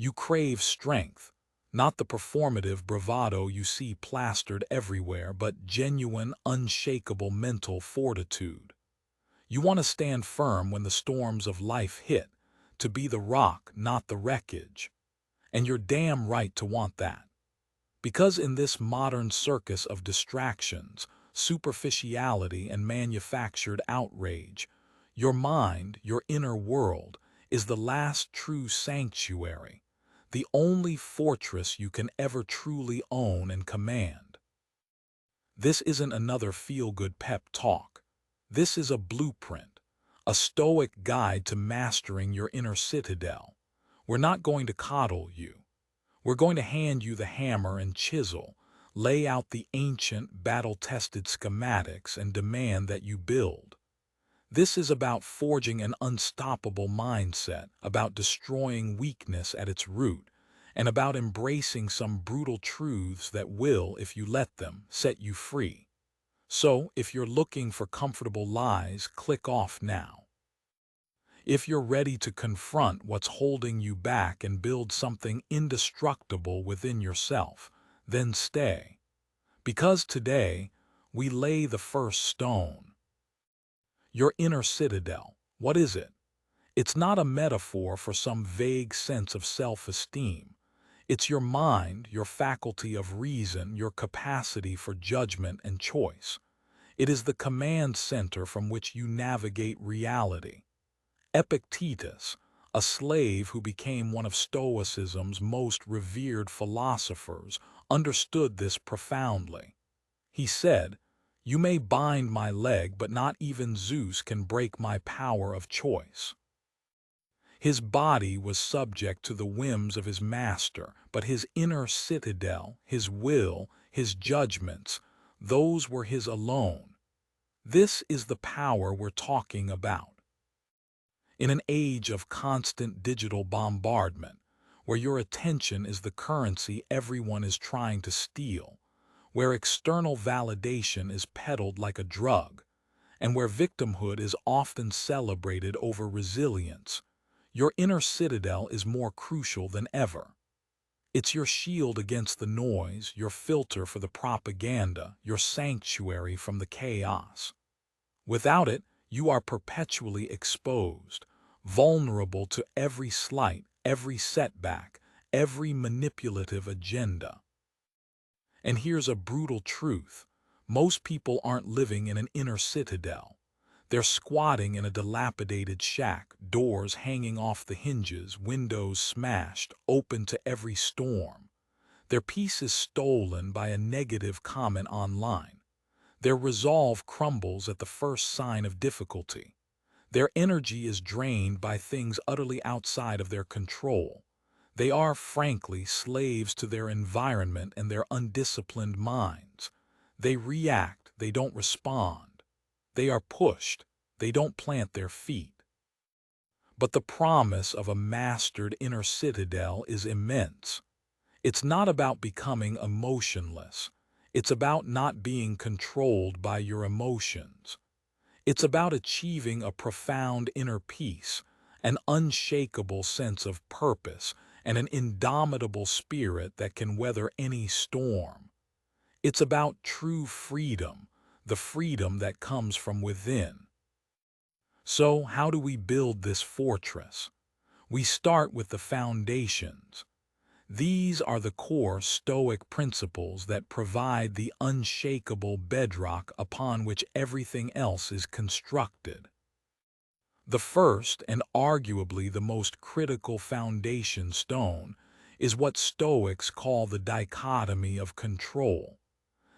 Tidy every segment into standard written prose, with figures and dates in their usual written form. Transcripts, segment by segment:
You crave strength, not the performative bravado you see plastered everywhere, but genuine, unshakable mental fortitude. You want to stand firm when the storms of life hit, to be the rock, not the wreckage. And you're damn right to want that. Because in this modern circus of distractions, superficiality, and manufactured outrage, your mind, your inner world, is the last true sanctuary, the only fortress you can ever truly own and command. This isn't another feel-good pep talk. This is a blueprint, a stoic guide to mastering your inner citadel. We're not going to coddle you. We're going to hand you the hammer and chisel, lay out the ancient, battle-tested schematics, and demand that you build. This is about forging an unstoppable mindset, about destroying weakness at its root, and about embracing some brutal truths that will, if you let them, set you free. So, if you're looking for comfortable lies, click off now. If you're ready to confront what's holding you back and build something indestructible within yourself, then stay. Because today, we lay the first stone. Your inner citadel, what is it? It's not a metaphor for some vague sense of self-esteem. It's your mind, your faculty of reason, your capacity for judgment and choice. It is the command center from which you navigate reality. Epictetus, a slave who became one of Stoicism's most revered philosophers, understood this profoundly. He said, "You may bind my leg, but not even Zeus can break my power of choice." His body was subject to the whims of his master, but his inner citadel, his will, his judgments, those were his alone. This is the power we're talking about. In an age of constant digital bombardment, where your attention is the currency everyone is trying to steal, where external validation is peddled like a drug, and where victimhood is often celebrated over resilience, your inner citadel is more crucial than ever. It's your shield against the noise, your filter for the propaganda, your sanctuary from the chaos. Without it, you are perpetually exposed, vulnerable to every slight, every setback, every manipulative agenda. And here's a brutal truth. Most people aren't living in an inner citadel. They're squatting in a dilapidated shack, doors hanging off the hinges, windows smashed, open to every storm. Their peace is stolen by a negative comment online. Their resolve crumbles at the first sign of difficulty. Their energy is drained by things utterly outside of their control. They are, frankly, slaves to their environment and their undisciplined minds. They react, they don't respond. They are pushed, they don't plant their feet. But the promise of a mastered inner citadel is immense. It's not about becoming emotionless. It's about not being controlled by your emotions. It's about achieving a profound inner peace, an unshakable sense of purpose, and an indomitable spirit that can weather any storm. It's about true freedom, the freedom that comes from within. So, how do we build this fortress? We start with the foundations. These are the core Stoic principles that provide the unshakable bedrock upon which everything else is constructed. The first, and arguably the most critical foundation stone, is what Stoics call the dichotomy of control.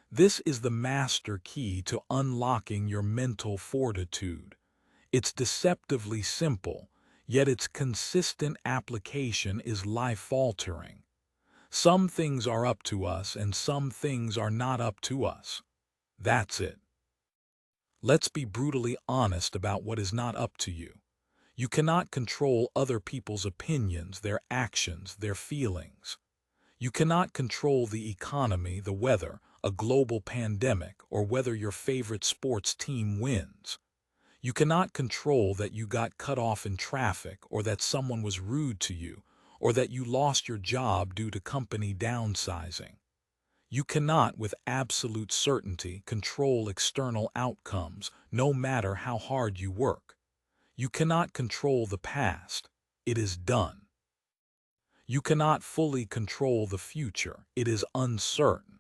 This is the master key to unlocking your mental fortitude. It's deceptively simple, yet its consistent application is life-altering. Some things are up to us and some things are not up to us. That's it. Let's be brutally honest about what is not up to you. You cannot control other people's opinions, their actions, their feelings. You cannot control the economy, the weather, a global pandemic, or whether your favorite sports team wins. You cannot control that you got cut off in traffic or that someone was rude to you, or that you lost your job due to company downsizing. You cannot, with absolute certainty, control external outcomes, no matter how hard you work. You cannot control the past. It is done. You cannot fully control the future. It is uncertain.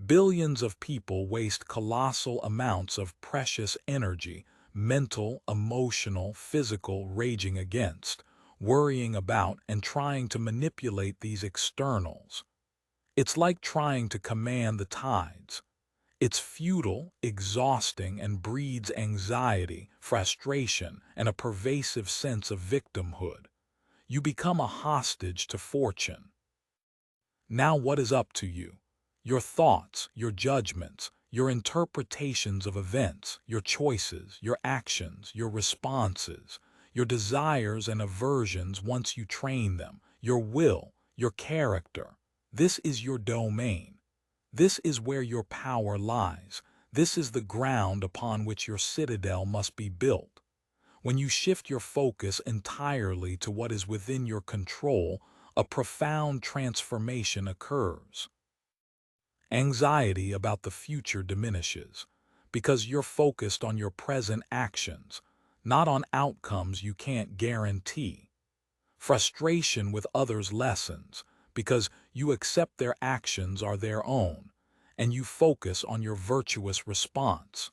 Billions of people waste colossal amounts of precious energy, mental, emotional, physical, raging against, worrying about, and trying to manipulate these externals. It's like trying to command the tides. It's futile, exhausting, and breeds anxiety, frustration, and a pervasive sense of victimhood. You become a hostage to fortune. Now what is up to you? Your thoughts, your judgments, your interpretations of events, your choices, your actions, your responses, your desires and aversions once you train them, your will, your character. This is your domain. This is where your power lies. This is the ground upon which your citadel must be built. When you shift your focus entirely to what is within your control, a profound transformation occurs. Anxiety about the future diminishes because you're focused on your present actions, not on outcomes you can't guarantee. Frustration with others lessens because you accept their actions are their own, and you focus on your virtuous response.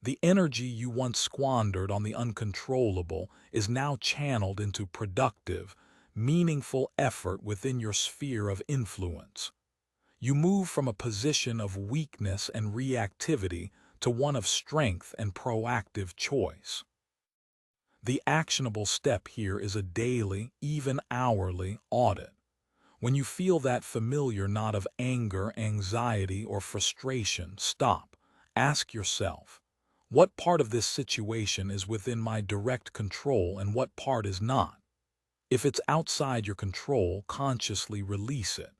The energy you once squandered on the uncontrollable is now channeled into productive, meaningful effort within your sphere of influence. You move from a position of weakness and reactivity to one of strength and proactive choice. The actionable step here is a daily, even hourly, audit. When you feel that familiar knot of anger, anxiety, or frustration, stop. Ask yourself, what part of this situation is within my direct control and what part is not? If it's outside your control, consciously release it.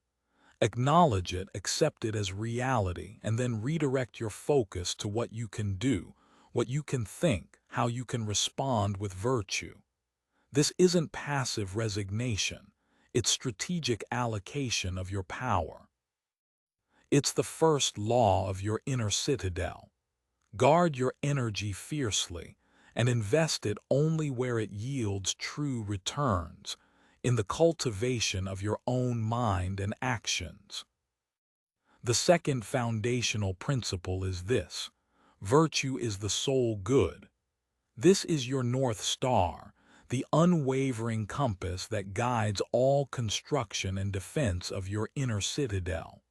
Acknowledge it, accept it as reality, and then redirect your focus to what you can do, what you can think, how you can respond with virtue. This isn't passive resignation. It's strategic allocation of your power. It's the first law of your inner citadel. Guard your energy fiercely and invest it only where it yields true returns, in the cultivation of your own mind and actions. The second foundational principle is this: virtue is the sole good. This is your North Star, the unwavering compass that guides all construction and defense of your inner citadel.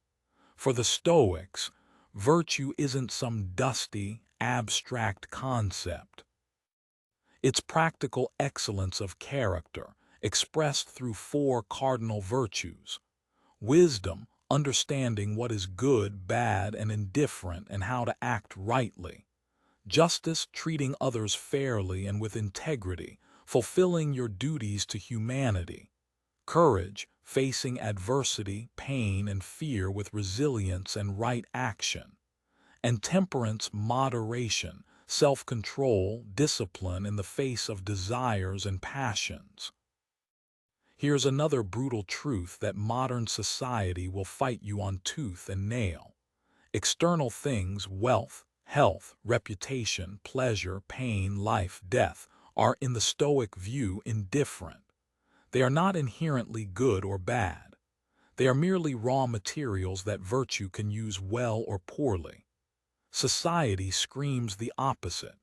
For the Stoics, virtue isn't some dusty, abstract concept. It's practical excellence of character, expressed through four cardinal virtues: wisdom, understanding what is good, bad, and indifferent, and how to act rightly; justice, treating others fairly and with integrity, fulfilling your duties to humanity; courage, facing adversity, pain, and fear with resilience and right action; and temperance, moderation, self-control, discipline in the face of desires and passions. Here's another brutal truth that modern society will fight you on tooth and nail. External things, wealth, health, reputation, pleasure, pain, life, death, are, in the Stoic view, indifferent. They are not inherently good or bad. They are merely raw materials that virtue can use well or poorly. Society screams the opposite.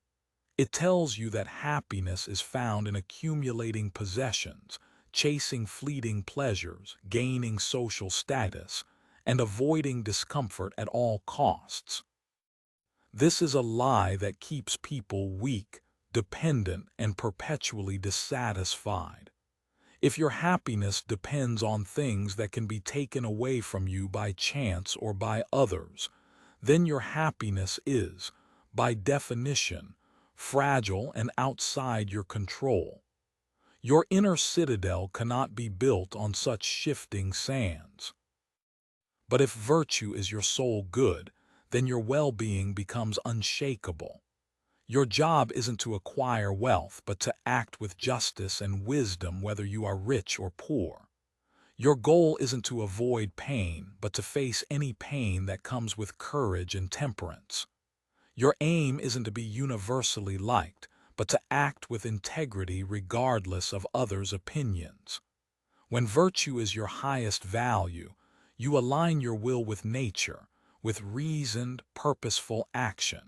It tells you that happiness is found in accumulating possessions, chasing fleeting pleasures, gaining social status, and avoiding discomfort at all costs. This is a lie that keeps people weak, dependent, and perpetually dissatisfied. If your happiness depends on things that can be taken away from you by chance or by others, then your happiness is, by definition, fragile and outside your control. Your inner citadel cannot be built on such shifting sands. But if virtue is your sole good, then your well-being becomes unshakable. Your job isn't to acquire wealth, but to act with justice and wisdom whether you are rich or poor. Your goal isn't to avoid pain, but to face any pain that comes with courage and temperance. Your aim isn't to be universally liked, but to act with integrity regardless of others' opinions. When virtue is your highest value, you align your will with nature, with reasoned, purposeful action.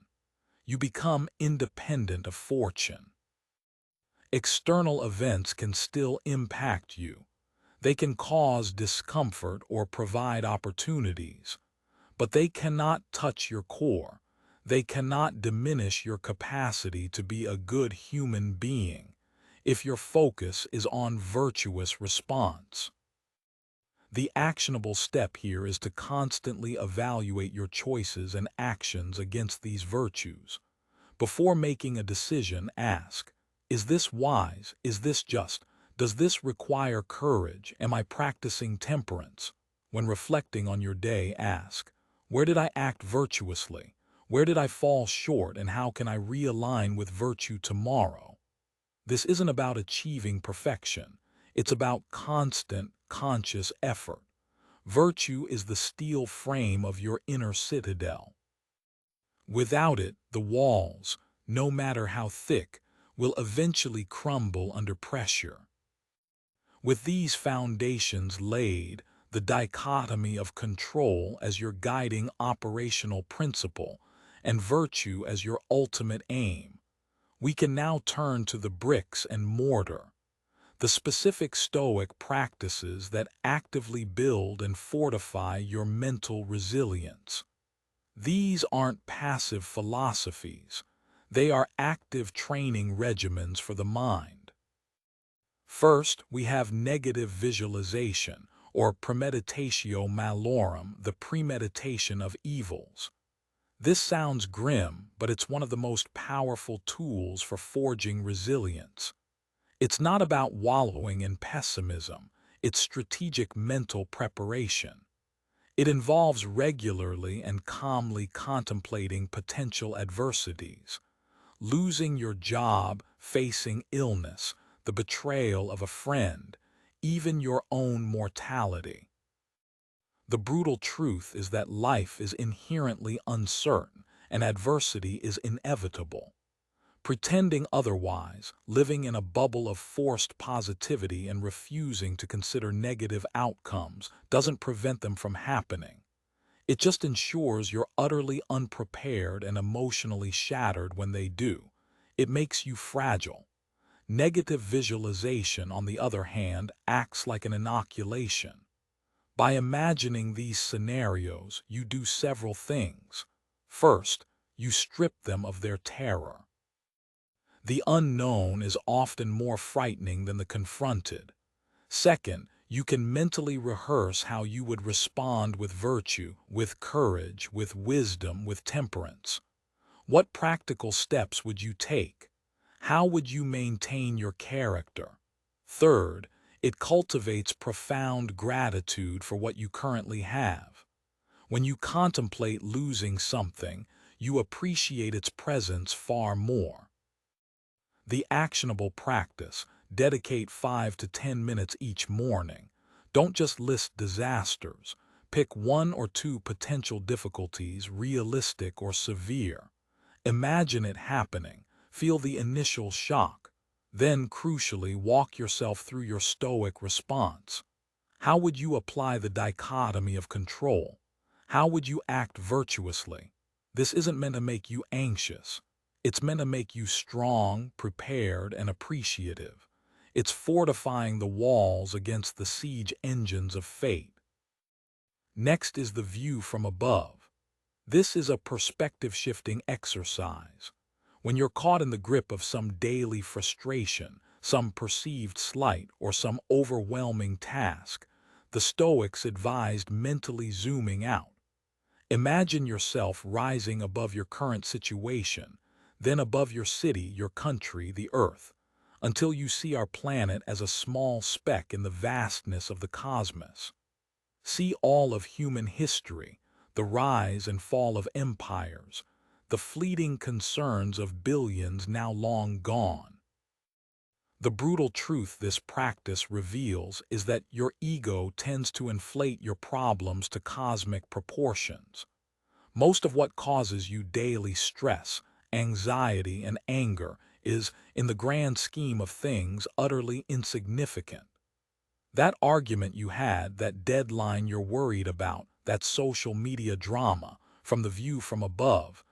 You become independent of fortune. External events can still impact you. They can cause discomfort or provide opportunities, but they cannot touch your core. They cannot diminish your capacity to be a good human being if your focus is on virtuous response. The actionable step here is to constantly evaluate your choices and actions against these virtues. Before making a decision, ask, is this wise? Is this just? Does this require courage? Am I practicing temperance? When reflecting on your day, ask, where did I act virtuously? Where did I fall short, and how can I realign with virtue tomorrow? This isn't about achieving perfection. It's about constant, conscious effort. Virtue is the steel frame of your inner citadel. Without it, the walls, no matter how thick, will eventually crumble under pressure. With these foundations laid, the dichotomy of control as your guiding operational principle and virtue as your ultimate aim, we can now turn to the bricks and mortar, the specific Stoic practices that actively build and fortify your mental resilience. These aren't passive philosophies. They are active training regimens for the mind. First, we have negative visualization, or premeditatio malorum, the premeditation of evils. This sounds grim, but it's one of the most powerful tools for forging resilience. It's not about wallowing in pessimism. It's strategic mental preparation. It involves regularly and calmly contemplating potential adversities, losing your job, facing illness, the betrayal of a friend, even your own mortality. The brutal truth is that life is inherently uncertain and adversity is inevitable. Pretending otherwise, living in a bubble of forced positivity and refusing to consider negative outcomes doesn't prevent them from happening. It just ensures you're utterly unprepared and emotionally shattered when they do. It makes you fragile. Negative visualization, on the other hand, acts like an inoculation. By imagining these scenarios, you do several things. First, you strip them of their terror. The unknown is often more frightening than the confronted. Second, you can mentally rehearse how you would respond with virtue, with courage, with wisdom, with temperance. What practical steps would you take? How would you maintain your character? Third, it cultivates profound gratitude for what you currently have. When you contemplate losing something, you appreciate its presence far more. The actionable practice: dedicate 5 to 10 minutes each morning. Don't just list disasters. Pick one or two potential difficulties, realistic or severe. Imagine it happening. Feel the initial shock. Then, crucially, walk yourself through your Stoic response. How would you apply the dichotomy of control? How would you act virtuously? This isn't meant to make you anxious. It's meant to make you strong, prepared, and appreciative. It's fortifying the walls against the siege engines of fate. Next is the view from above. This is a perspective-shifting exercise. When you're caught in the grip of some daily frustration, some perceived slight, or some overwhelming task, the Stoics advised mentally zooming out. Imagine yourself rising above your current situation, then above your city, your country, the earth, until you see our planet as a small speck in the vastness of the cosmos. See all of human history, the rise and fall of empires, the fleeting concerns of billions now long gone. The brutal truth this practice reveals is that your ego tends to inflate your problems to cosmic proportions. Most of what causes you daily stress, anxiety, and anger is, in the grand scheme of things, utterly insignificant. That argument you had, that deadline you're worried about, that social media drama, from the view from above,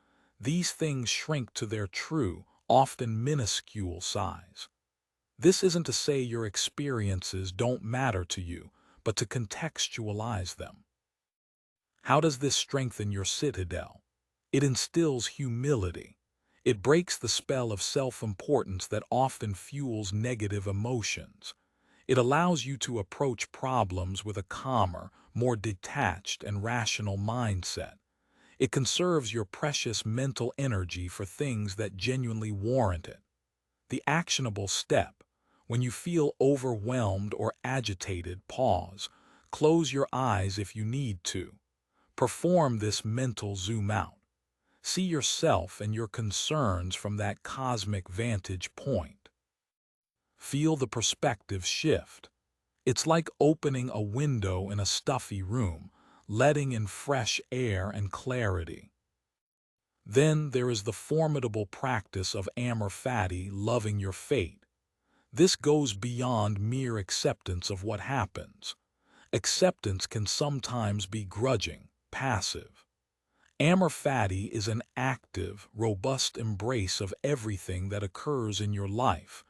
these things shrink to their true, often minuscule size. This isn't to say your experiences don't matter to you, but to contextualize them. How does this strengthen your citadel? It instills humility. It breaks the spell of self-importance that often fuels negative emotions. It allows you to approach problems with a calmer, more detached and rational mindset. It conserves your precious mental energy for things that genuinely warrant it. The actionable step: when you feel overwhelmed or agitated, pause. Close your eyes if you need to. Perform this mental zoom out. See yourself and your concerns from that cosmic vantage point. Feel the perspective shift. It's like opening a window in a stuffy room, letting in fresh air and clarity. Then there is the formidable practice of Amor Fati, loving your fate. This goes beyond mere acceptance of what happens. Acceptance can sometimes be grudging, passive. Amor Fati is an active, robust embrace of everything that occurs in your life,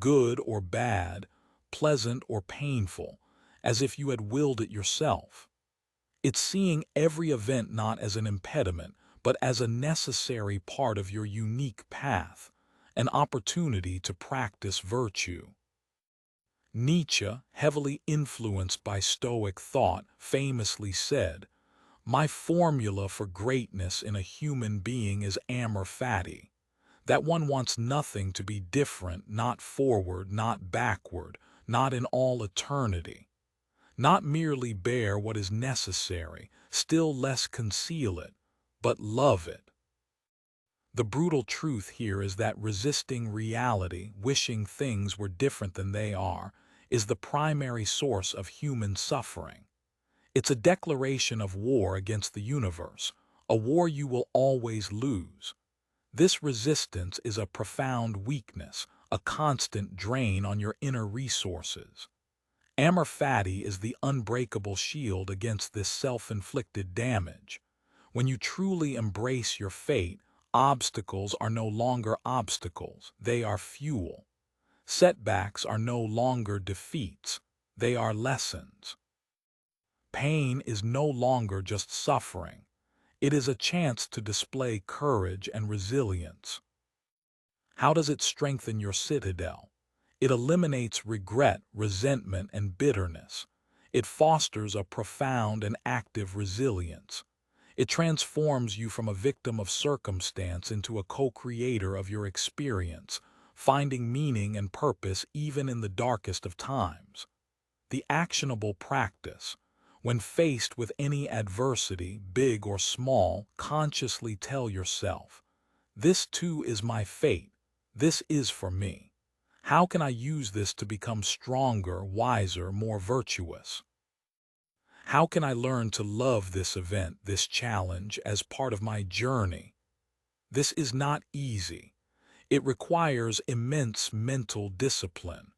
good or bad, pleasant or painful, as if you had willed it yourself. It's seeing every event not as an impediment, but as a necessary part of your unique path, an opportunity to practice virtue. Nietzsche, heavily influenced by Stoic thought, famously said, "My formula for greatness in a human being is Amor Fati, that one wants nothing to be different, not forward, not backward, not in all eternity. Not merely bear what is necessary, still less conceal it, but love it." The brutal truth here is that resisting reality, wishing things were different than they are, is the primary source of human suffering. It's a declaration of war against the universe, a war you will always lose. This resistance is a profound weakness, a constant drain on your inner resources. Amor Fati is the unbreakable shield against this self-inflicted damage. When you truly embrace your fate, obstacles are no longer obstacles, they are fuel. Setbacks are no longer defeats, they are lessons. Pain is no longer just suffering. It is a chance to display courage and resilience. How does it strengthen your citadel? It eliminates regret, resentment, and bitterness. It fosters a profound and active resilience. It transforms you from a victim of circumstance into a co-creator of your experience, finding meaning and purpose even in the darkest of times. The actionable practice: when faced with any adversity, big or small, consciously tell yourself, "This too is my fate. This is for me. How can I use this to become stronger, wiser, more virtuous? How can I learn to love this event, this challenge, as part of my journey?" This is not easy. It requires immense mental discipline,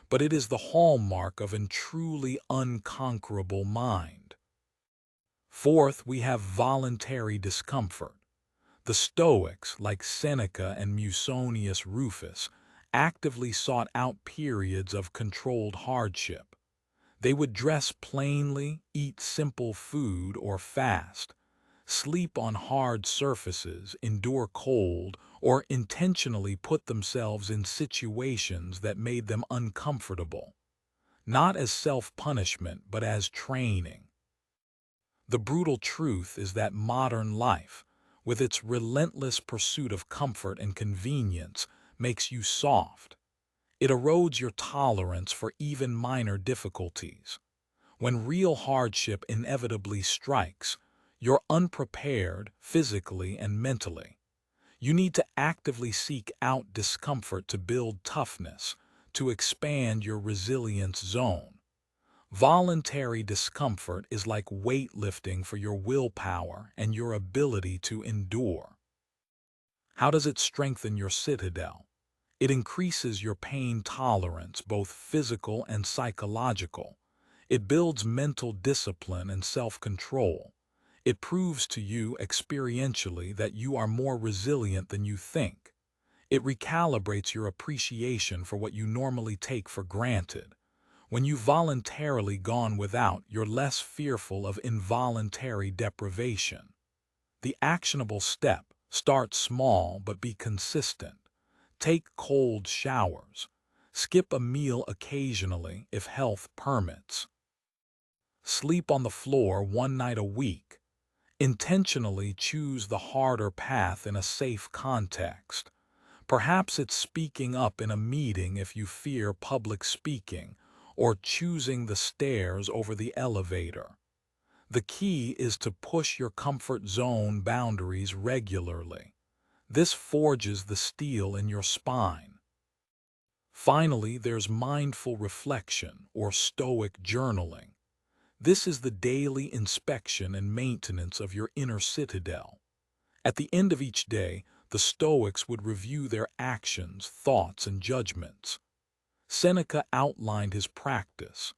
but it is the hallmark of a truly unconquerable mind. Fourth, we have voluntary discomfort. The Stoics, like Seneca and Musonius Rufus, actively sought out periods of controlled hardship. They would dress plainly, eat simple food or fast, sleep on hard surfaces, endure cold, or intentionally put themselves in situations that made them uncomfortable, not as self-punishment but as training. The brutal truth is that modern life, with its relentless pursuit of comfort and convenience, makes you soft. It erodes your tolerance for even minor difficulties. When real hardship inevitably strikes, you're unprepared physically and mentally. You need to actively seek out discomfort to build toughness, to expand your resilience zone. Voluntary discomfort is like weightlifting for your willpower and your ability to endure. How does it strengthen your citadel? It increases your pain tolerance, both physical and psychological. It builds mental discipline and self-control. It proves to you experientially that you are more resilient than you think. It recalibrates your appreciation for what you normally take for granted. When you've voluntarily gone without, you're less fearful of involuntary deprivation. The actionable step: start small but be consistent. Take cold showers. Skip a meal occasionally if health permits. Sleep on the floor one night a week. Intentionally choose the harder path in a safe context. Perhaps it's speaking up in a meeting if you fear public speaking, or choosing the stairs over the elevator. The key is to push your comfort zone boundaries regularly. This forges the steel in your spine. Finally, there's mindful reflection, or Stoic journaling. This is the daily inspection and maintenance of your inner citadel. At the end of each day, the Stoics would review their actions, thoughts, and judgments. Seneca outlined his practice.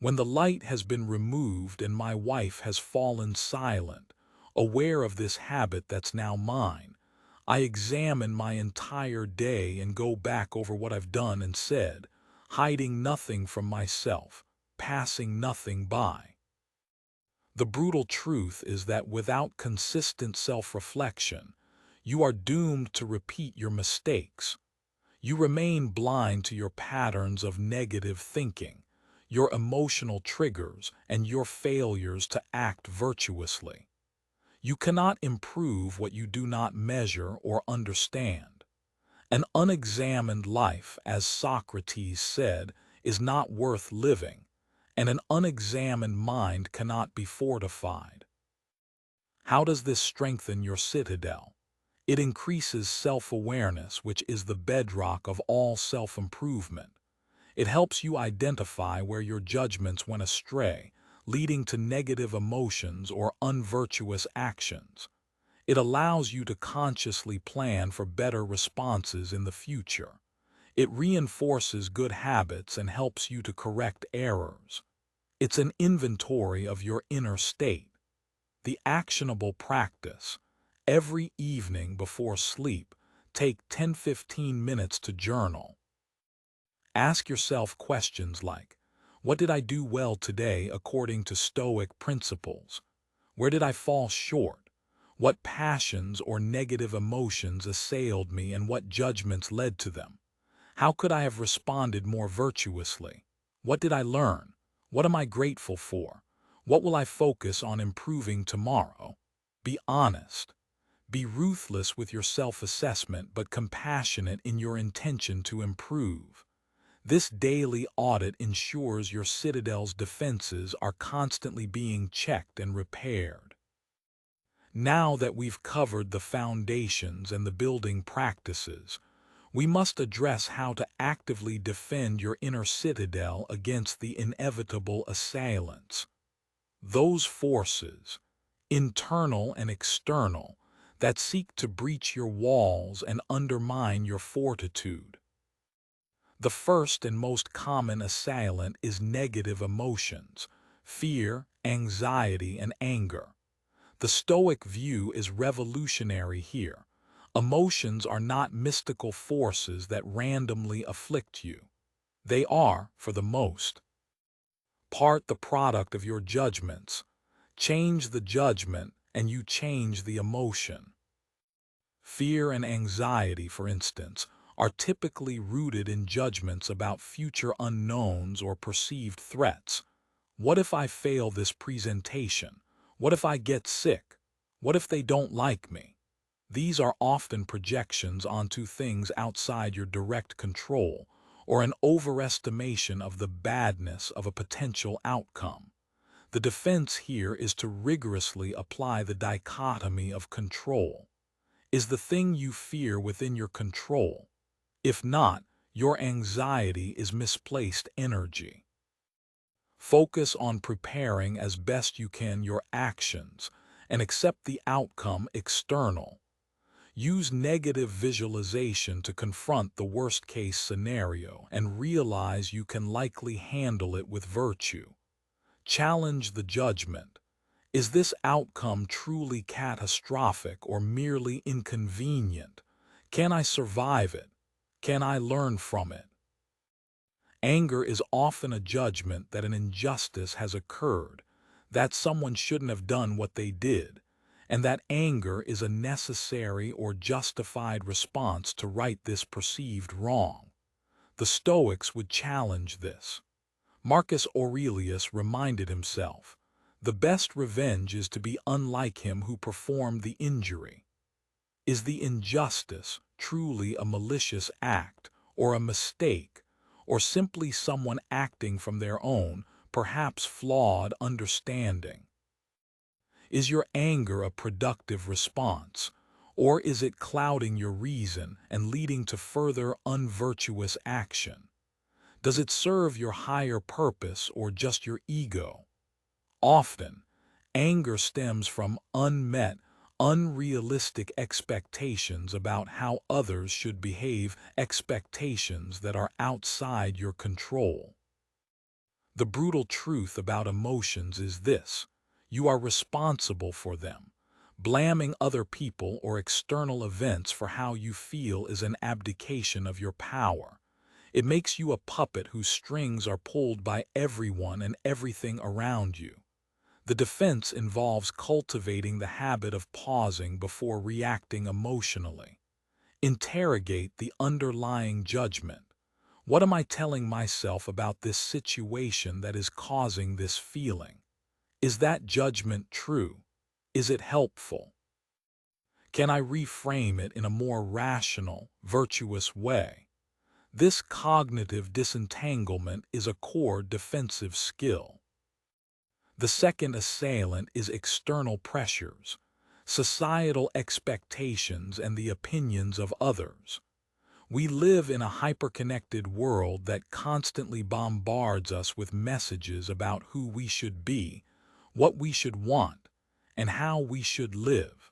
When the light has been removed and my wife has fallen silent, aware of this habit that's now mine, I examine my entire day and go back over what I've done and said, hiding nothing from myself, passing nothing by. The brutal truth is that without consistent self-reflection, you are doomed to repeat your mistakes. You remain blind to your patterns of negative thinking, your emotional triggers, and your failures to act virtuously. You cannot improve what you do not measure or understand. An unexamined life, as Socrates said, is not worth living, and an unexamined mind cannot be fortified. How does this strengthen your citadel? It increases self-awareness, which is the bedrock of all self-improvement. It helps you identify where your judgments went astray, leading to negative emotions or unvirtuous actions. It allows you to consciously plan for better responses in the future. It reinforces good habits and helps you to correct errors. It's an inventory of your inner state. The actionable practice: every evening before sleep, take 10–15 minutes to journal. Ask yourself questions like, what did I do well today according to Stoic principles? Where did I fall short? What passions or negative emotions assailed me and what judgments led to them? How could I have responded more virtuously? What did I learn? What am I grateful for? What will I focus on improving tomorrow? Be honest. Be ruthless with your self-assessment, but compassionate in your intention to improve. This daily audit ensures your citadel's defenses are constantly being checked and repaired. Now that we've covered the foundations and the building practices, we must address how to actively defend your inner citadel against the inevitable assailants. Those forces, internal and external, that seek to breach your walls and undermine your fortitude. The first and most common assailant is negative emotions: fear, anxiety, and anger. The Stoic view is revolutionary here. Emotions are not mystical forces that randomly afflict you. They are, for the most part, the product of your judgments. Change the judgment, and you change the emotion. Fear and anxiety, for instance, are typically rooted in judgments about future unknowns or perceived threats. What if I fail this presentation? What if I get sick? What if they don't like me? These are often projections onto things outside your direct control, or an overestimation of the badness of a potential outcome. The defense here is to rigorously apply the dichotomy of control. Is the thing you fear within your control? If not, your anxiety is misplaced energy. Focus on preparing as best you can your actions and accept the outcome external. Use negative visualization to confront the worst-case scenario and realize you can likely handle it with virtue. Challenge the judgment. Is this outcome truly catastrophic or merely inconvenient? Can I survive it? Can I learn from it? Anger is often a judgment that an injustice has occurred, that someone shouldn't have done what they did, and that anger is a necessary or justified response to right this perceived wrong. The Stoics would challenge this. Marcus Aurelius reminded himself, "The best revenge is to be unlike him who performed the injury." Is the injustice truly a malicious act, or a mistake, or simply someone acting from their own, perhaps flawed understanding? Is your anger a productive response, or is it clouding your reason and leading to further unvirtuous action? Does it serve your higher purpose or just your ego? Often, anger stems from unmet, unrealistic expectations about how others should behave, expectations that are outside your control. The brutal truth about emotions is this: you are responsible for them. Blaming other people or external events for how you feel is an abdication of your power. It makes you a puppet whose strings are pulled by everyone and everything around you. The defense involves cultivating the habit of pausing before reacting emotionally. Interrogate the underlying judgment. What am I telling myself about this situation that is causing this feeling? Is that judgment true? Is it helpful? Can I reframe it in a more rational, virtuous way? This cognitive disentanglement is a core defensive skill. The second assailant is external pressures, societal expectations, and the opinions of others. We live in a hyperconnected world that constantly bombards us with messages about who we should be, what we should want, and how we should live.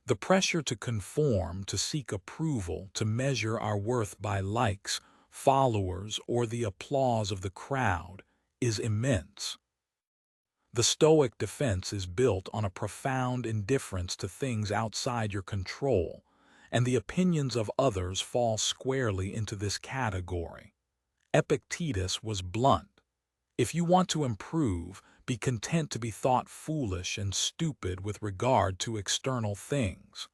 The pressure to conform, to seek approval, to measure our worth by likes, followers, or the applause of the crowd is immense. The Stoic defense is built on a profound indifference to things outside your control, and the opinions of others fall squarely into this category. Epictetus was blunt. If you want to improve, be content to be thought foolish and stupid with regard to external things.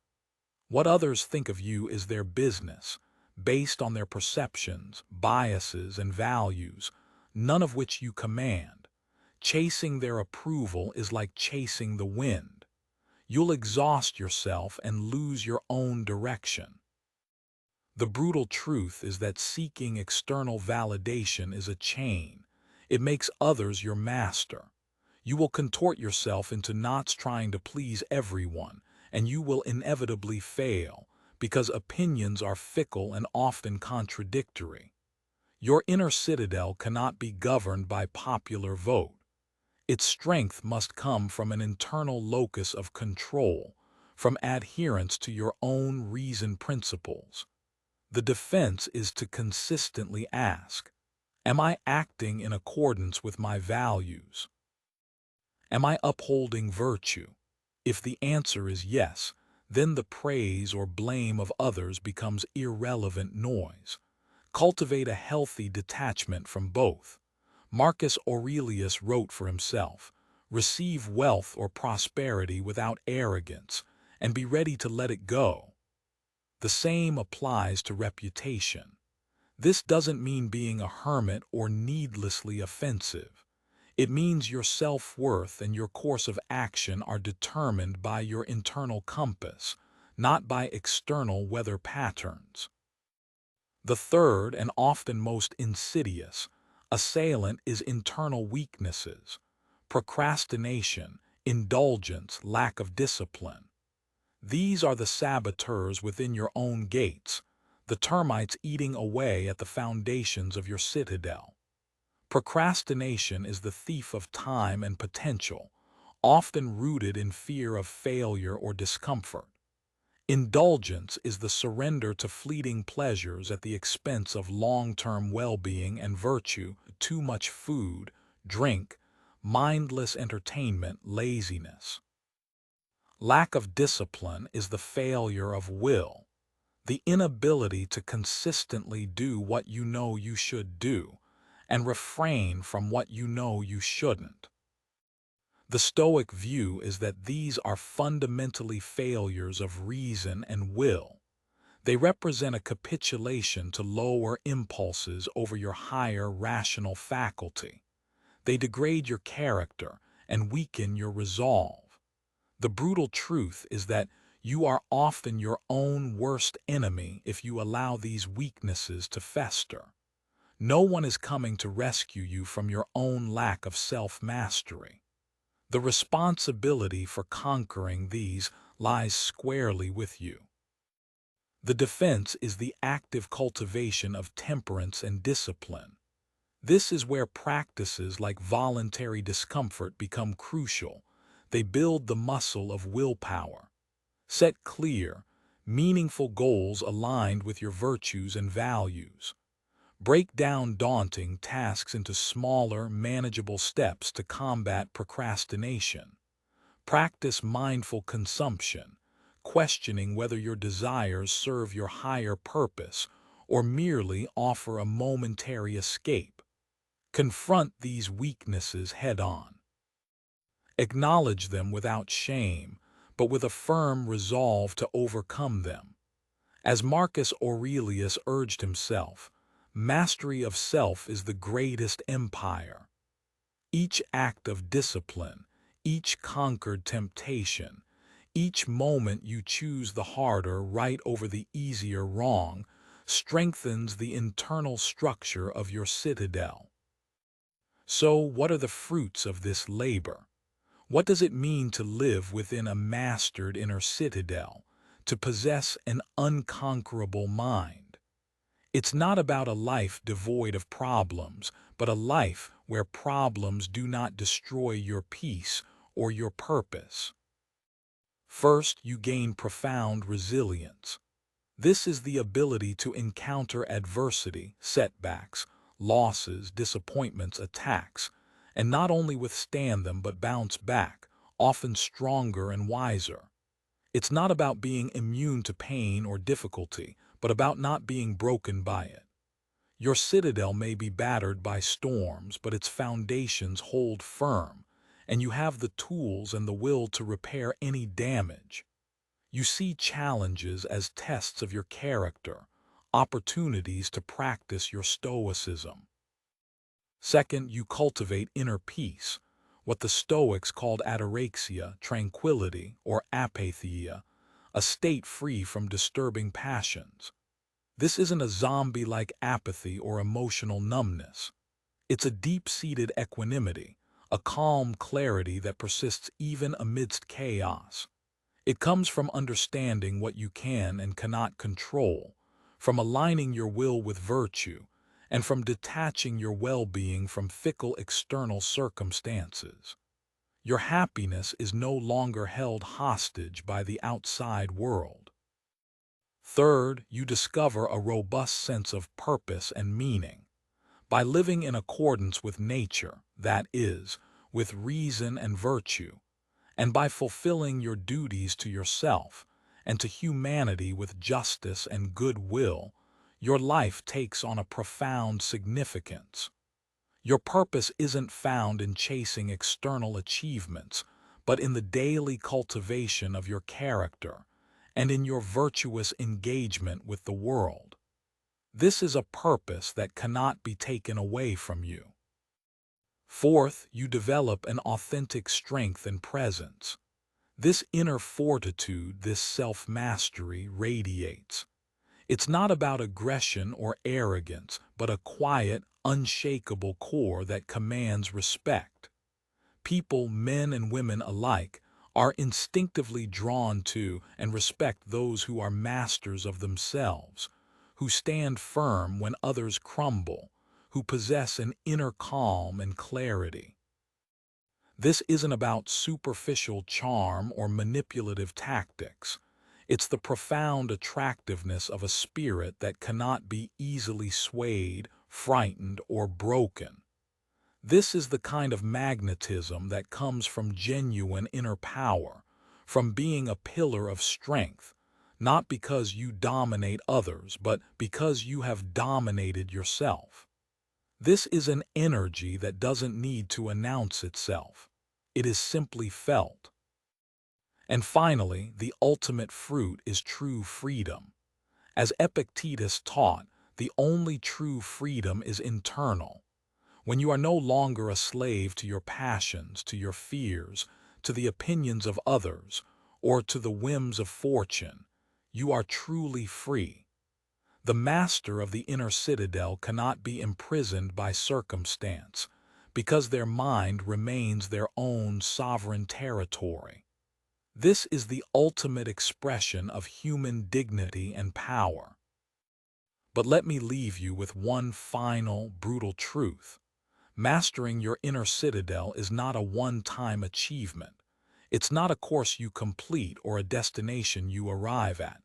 What others think of you is their business, based on their perceptions, biases, and values, none of which you command. Chasing their approval is like chasing the wind. You'll exhaust yourself and lose your own direction. The brutal truth is that seeking external validation is a chain. It makes others your master. You will contort yourself into knots trying to please everyone, and you will inevitably fail, because opinions are fickle and often contradictory. Your inner citadel cannot be governed by popular vote. Its strength must come from an internal locus of control, from adherence to your own reason principles. The defense is to consistently ask, am I acting in accordance with my values? Am I upholding virtue? If the answer is yes, then the praise or blame of others becomes irrelevant noise. Cultivate a healthy detachment from both. Marcus Aurelius wrote for himself, "Receive wealth or prosperity without arrogance, and be ready to let it go." The same applies to reputation. This doesn't mean being a hermit or needlessly offensive. It means your self-worth and your course of action are determined by your internal compass, not by external weather patterns. The third and often most insidious assailant is internal weaknesses, procrastination, indulgence, lack of discipline. These are the saboteurs within your own gates, the termites eating away at the foundations of your citadel. Procrastination is the thief of time and potential, often rooted in fear of failure or discomfort. Indulgence is the surrender to fleeting pleasures at the expense of long-term well-being and virtue. Too much food, drink, mindless entertainment, laziness. Lack of discipline is the failure of will, the inability to consistently do what you know you should do and refrain from what you know you shouldn't. The Stoic view is that these are fundamentally failures of reason and will. They represent a capitulation to lower impulses over your higher rational faculty. They degrade your character and weaken your resolve. The brutal truth is that you are often your own worst enemy if you allow these weaknesses to fester. No one is coming to rescue you from your own lack of self-mastery. The responsibility for conquering these lies squarely with you. The defense is the active cultivation of temperance and discipline. This is where practices like voluntary discomfort become crucial. They build the muscle of willpower. Set clear, meaningful goals aligned with your virtues and values. Break down daunting tasks into smaller, manageable steps to combat procrastination. Practice mindful consumption, questioning whether your desires serve your higher purpose or merely offer a momentary escape. Confront these weaknesses head-on. Acknowledge them without shame, but with a firm resolve to overcome them. As Marcus Aurelius urged himself, mastery of self is the greatest empire. Each act of discipline, each conquered temptation, each moment you choose the harder right over the easier wrong, strengthens the internal structure of your citadel. So, what are the fruits of this labor? What does it mean to live within a mastered inner citadel, to possess an unconquerable mind? It's not about a life devoid of problems, but a life where problems do not destroy your peace or your purpose. First, you gain profound resilience. This is the ability to encounter adversity, setbacks, losses, disappointments, attacks, and not only withstand them but bounce back, often stronger and wiser. It's not about being immune to pain or difficulty, but about not being broken by it. Your citadel may be battered by storms, but its foundations hold firm, and you have the tools and the will to repair any damage. You see challenges as tests of your character, opportunities to practice your stoicism. Second, you cultivate inner peace, what the Stoics called ataraxia, tranquility, or apatheia, a state free from disturbing passions. This isn't a zombie-like apathy or emotional numbness. It's a deep-seated equanimity, a calm clarity that persists even amidst chaos. It comes from understanding what you can and cannot control, from aligning your will with virtue, and from detaching your well-being from fickle external circumstances. Your happiness is no longer held hostage by the outside world. Third, you discover a robust sense of purpose and meaning. By living in accordance with nature, that is, with reason and virtue, and by fulfilling your duties to yourself and to humanity with justice and goodwill, your life takes on a profound significance. Your purpose isn't found in chasing external achievements, but in the daily cultivation of your character and in your virtuous engagement with the world. This is a purpose that cannot be taken away from you. Fourth, you develop an authentic strength and presence. This inner fortitude, this self-mastery radiates. It's not about aggression or arrogance, but a quiet, unshakable core that commands respect. People, men and women alike, are instinctively drawn to and respect those who are masters of themselves, who stand firm when others crumble, who possess an inner calm and clarity. This isn't about superficial charm or manipulative tactics. It's the profound attractiveness of a spirit that cannot be easily swayed, frightened, or broken. This is the kind of magnetism that comes from genuine inner power, from being a pillar of strength, not because you dominate others, but because you have dominated yourself. This is an energy that doesn't need to announce itself. It is simply felt. And finally, the ultimate fruit is true freedom. As Epictetus taught, the only true freedom is internal. When you are no longer a slave to your passions, to your fears, to the opinions of others, or to the whims of fortune, you are truly free. The master of the inner citadel cannot be imprisoned by circumstance, because their mind remains their own sovereign territory. This is the ultimate expression of human dignity and power. But let me leave you with one final, brutal truth. Mastering your inner citadel is not a one-time achievement. It's not a course you complete or a destination you arrive at.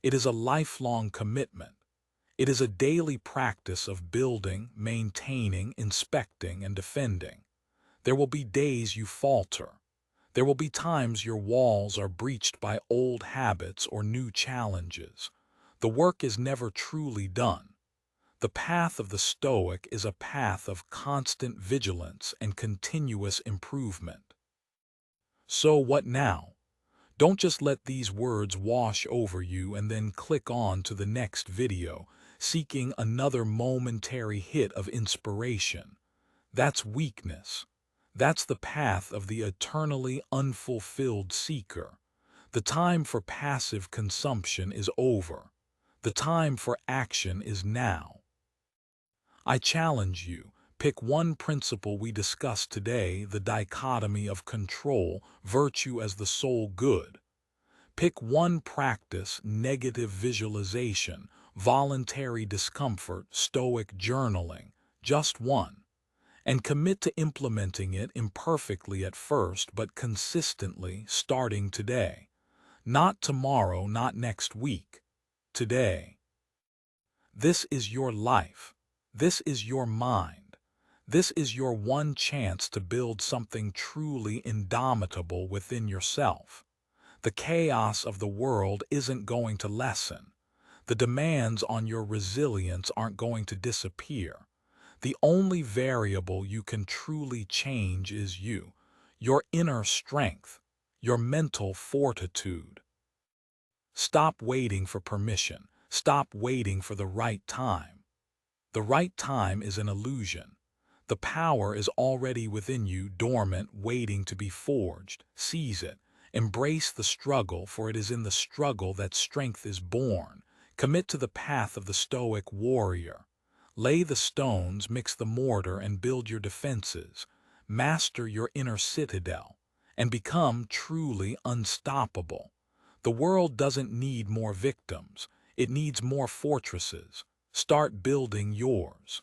It is a lifelong commitment. It is a daily practice of building, maintaining, inspecting, and defending. There will be days you falter. There will be times your walls are breached by old habits or new challenges. The work is never truly done. The path of the Stoic is a path of constant vigilance and continuous improvement. So what now? Don't just let these words wash over you and then click on to the next video, seeking another momentary hit of inspiration. That's weakness. That's the path of the eternally unfulfilled seeker. The time for passive consumption is over. The time for action is now. I challenge you, pick one principle we discussed today, the dichotomy of control, virtue as the sole good. Pick one practice, negative visualization, voluntary discomfort, stoic journaling, just one, and commit to implementing it imperfectly at first, but consistently starting today. Not tomorrow, not next week, today. This is your life. This is your mind. This is your one chance to build something truly indomitable within yourself. The chaos of the world isn't going to lessen. The demands on your resilience aren't going to disappear. The only variable you can truly change is you, your inner strength, your mental fortitude. Stop waiting for permission. Stop waiting for the right time. The right time is an illusion. The power is already within you, dormant, waiting to be forged. Seize it. Embrace the struggle, for it is in the struggle that strength is born. Commit to the path of the Stoic warrior. Lay the stones, mix the mortar, and build your defenses. Master your inner citadel, and become truly unstoppable. The world doesn't need more victims. It needs more fortresses. Start building yours.